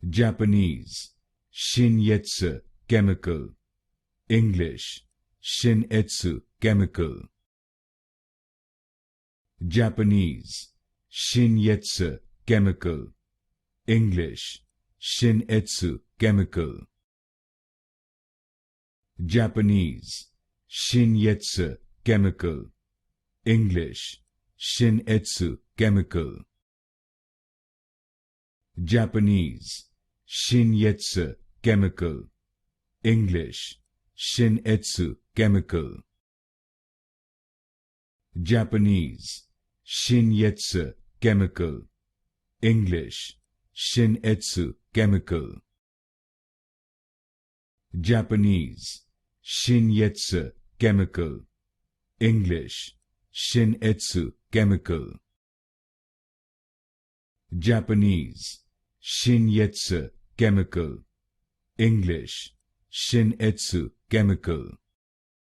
Japanese, Shin-Etsu Chemical. English, Shin-Etsu Chemical. Japanese, Shin-Etsu Chemical. English, Shin-Etsu Chemical. Japanese, Shin-Etsu Chemical. English, Shin-Etsu Chemical. Japanese, Shin-Etsu Chemical. English, Shin-Etsu Chemical. Japanese, Shin-Etsu Chemical. English, Shin-Etsu Chemical. Japanese, Shin-Etsu Chemical. English, Shin-Etsu Chemical. Japanese, Shin-Etsu Chemical. English, Shin-Etsu Chemical.